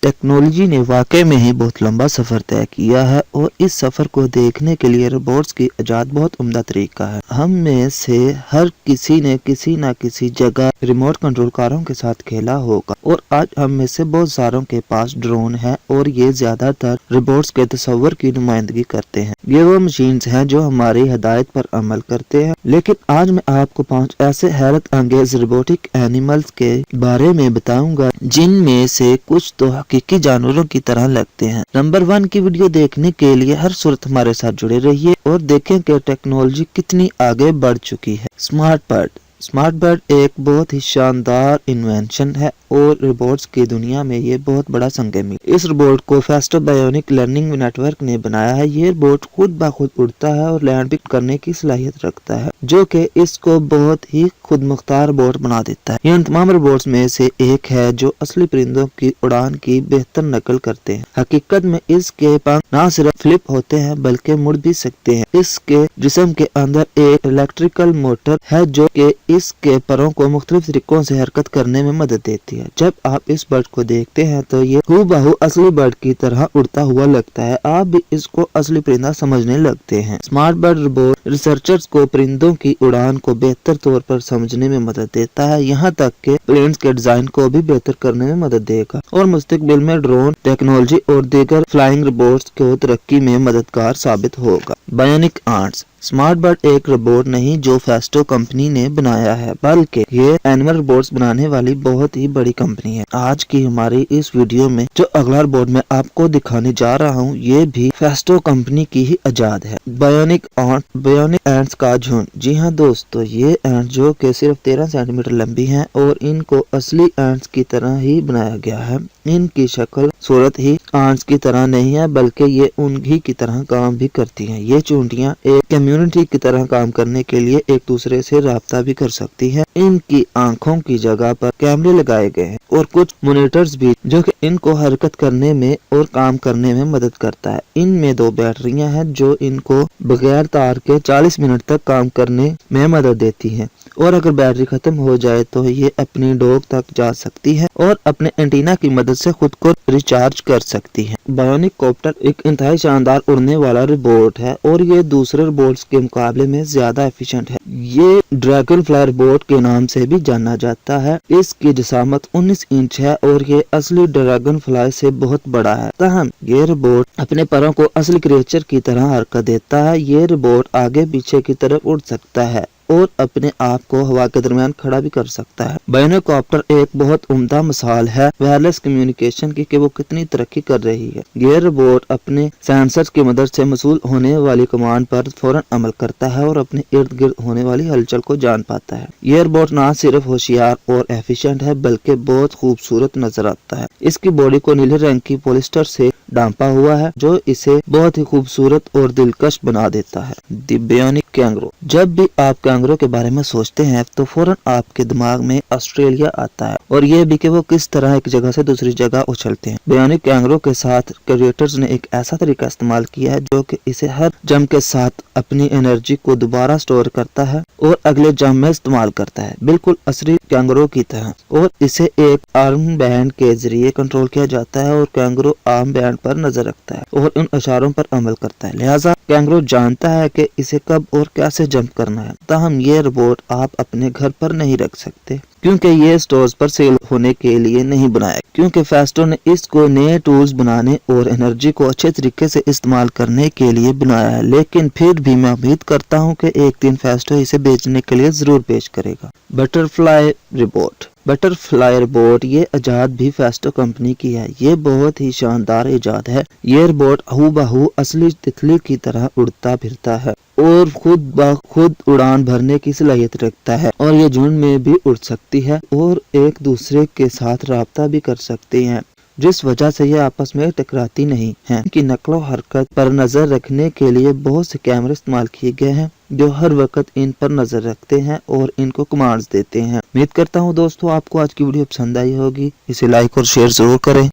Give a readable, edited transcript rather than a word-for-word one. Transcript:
Technology ने वाकई में ही बहुत लंबा सफर तय किया है और इस सफर को देखने के लिए रोबोट्स की इजाद बहुत उम्दा तरीका है। हम में से हर किसी ने किसी न किसी जगह रिमोट कंट्रोल कारों के साथ खेला होगा और आज हम में से बहुत सारों के पास ड्रोन है और ये ज्यादातर रोबोट्स के तस्वर की नुमाइंदगी करते हैं। ये वो मशीन्स हैं जो हमारी हदायत पर अमल करते हैं। लेकिन आज मैं आपको 5 ऐसे हैरत अंगेज रोबोटिक एनिमल्स के बारे में बताऊंगा जिनमें से कुछ तो हकीकी जानवरों की तरह लगते हैं। नंबर 1 की वीडियो देखने के लिए हर सूरत हमारे साथ जुड़े रहिए और देखें कि टेक्नोलॉजी कितनी आगे बढ़ चुकी है। स्मार्ट बर्ड एक बहुत ही शानदार इन्वेंशन है और रोबोट्स की दुनिया में ये बहुत बड़ा संगमी। इस रोबोट को फेस्टो बायोनिक लर्निंग नेटवर्क ने बनाया है। ये रोबोट खुद ब खुद उड़ता है और लैंड भी करने की सलाहियत रखता है, जो कि इसको बहुत ही खुद मुख्तार रोबोट बना देता है। ये उन तमाम रोबोट्स में से एक है जो असली परिंदों की उड़ान की बेहतर नकल करते हैं। हकीकत में इसके पंख न सिर्फ फ्लिप होते हैं बल्कि मुड़ भी सकते हैं। इसके जिस्म के अंदर एक इलेक्ट्रिकल मोटर है जो कि इसके परों को मुख्तलिफ तरीकों से हरकत करने में मदद देती है। जब आप इस बर्ड को देखते हैं तो ये हूबहू असली बर्ड की तरह उड़ता हुआ लगता है। आप भी इसको असली परिंदा समझने लगते हैं। स्मार्ट बर्ड रोबोट रिसर्चर्स को परिंदों की उड़ान को बेहतर तौर पर समझने में मदद देता है, यहाँ तक कि प्लेन्स के डिजाइन को भी बेहतर करने में मदद देगा और मुस्तकबिल में ड्रोन टेक्नोलॉजी और दीगर फ्लाइंग रोबोट्स को तरक्की में मददगार साबित होगा। बायोनिक आर्म्स स्मार्ट बर्ड एक रोबोट नहीं जो फेस्टो कंपनी ने बनाया है, बल्कि ये एनिमल रोबोट्स बनाने वाली बहुत ही बड़ी कंपनी है। आज की हमारी इस वीडियो में जो अगला रोबोट मैं आपको दिखाने जा रहा हूँ ये भी फेस्टो कंपनी की ही इजाद है। बायोनिक एंट्स का झुंड। जी हाँ दोस्तों, ये एंट जो कि सिर्फ 13 सेंटीमीटर लंबी हैं और इनको असली एंट्स की तरह ही बनाया गया है। इनकी शक्ल सूरत ही एंट्स की तरह नहीं है बल्कि ये उन्हीं की तरह काम भी करती हैं। ये चूंटियां एक कम्युनिटी की तरह काम करने के लिए एक दूसरे से राब्ता भी कर सकती हैं। इनकी आंखों की जगह पर कैमरे लगाए गए हैं और कुछ मॉनिटर्स भी जो कि इनको हरकत करने में और काम करने में मदद करता है। इनमें 2 बैटरियां हैं जो इनको बगैर तार के 40 मिनट तक काम करने में मदद देती हैं और अगर बैटरी खत्म हो जाए तो ये अपनी डॉक तक जा सकती है और अपने एंटीना की मदद से खुद को रिचार्ज कर सकती है। बायोनिक कॉप्टर एक इंतहाई शानदार उड़ने वाला रोबोट है और ये दूसरे रोबोट्स के मुकाबले में ज्यादा एफिशिएंट है। ये ड्रैगन फ्लाई रोबोट के नाम से भी जाना जाता है। इसकी जिसामत 19 इंच है और ये असली ड्रैगन फ्लाई से बहुत बड़ा है। ताहम ये रोबोट अपने पैरों को असली क्रिएचर की तरह हरकत देता है। ये रोबोट आगे पीछे की तरफ उड़ सकता है और अपने आप को हवा के दरमियान खड़ा भी कर सकता है। बायोनिकॉप्टर एक बहुत उम्दा मिसाल है वायरलेस कम्युनिकेशन की कि वो कितनी तरक्की कर रही है। ये रोबोट अपने सेंसर की मदद से मसूल होने वाली कमांड पर फौरन अमल करता है और अपने इर्द गिर्द होने वाली हलचल को जान पाता है। ये रोबोट न सिर्फ होशियार और एफिशिएंट है बल्कि बहुत खूबसूरत नजर आता है। इसकी बॉडी को नीले रंग की पॉलिस्टर से ढांपा हुआ है जो इसे बहुत ही खूबसूरत और दिलकश बना देता है। The bionic kangaroo. जब भी आप कैंगरू के बारे में सोचते हैं तो फौरन आपके दिमाग में ऑस्ट्रेलिया आता है और ये भी कि वो किस तरह एक जगह से दूसरी जगह उछलते हैं। बायोनिक कैंगरू के साथ क्रिएटर्स ने एक ऐसा तरीका इस्तेमाल किया है जो कि इसे हर जंप के साथ अपनी एनर्जी को दोबारा स्टोर करता है और अगले जंप में इस्तेमाल करता है, बिल्कुल असली कैंगरू की तरह। और इसे एक आर्म बैंड के जरिए कंट्रोल किया जाता है और कैंगरू आर्म बैंड पर नजर रखता है और उन इशारों पर अमल करता है। लिहाजा कैंगरू जानता है कि इसे कब और कैसे जंप करना है। ताहम ये रोबोट आप अपने घर पर नहीं रख सकते क्योंकि ये स्टोर्स पर सेल होने के लिए नहीं बनाया, क्योंकि फेस्टो ने इसको नए टूल्स बनाने और एनर्जी को अच्छे तरीके से इस्तेमाल करने के लिए बनाया है। लेकिन फिर भी मैं उम्मीद करता हूँ कि एक दिन फेस्टो इसे बेचने के लिए जरूर पेश करेगा। बटरफ्लाई रोबोट ये इजाद भी फेस्टो कंपनी की है। ये बहुत ही शानदार इजाद है। ये रोबोट हूबहू असली तितली की तरह उड़ता फिरता है और खुद ब खुद उड़ान भरने की सलाहियत रखता है और ये झुंड में भी उड़ सकती है और एक दूसरे के साथ राब्ता भी कर सकती हैं, जिस वजह से ये आपस में टकराती नहीं हैं। इनकी नकलो हरकत पर नजर रखने के लिए बहुत से कैमरे इस्तेमाल किए गए हैं जो हर वक्त इन पर नजर रखते हैं और इनको कमांड्स देते हैं। उम्मीद करता हूँ दोस्तों आपको आज की वीडियो पसंद आई होगी। इसे लाइक और शेयर जरूर करें।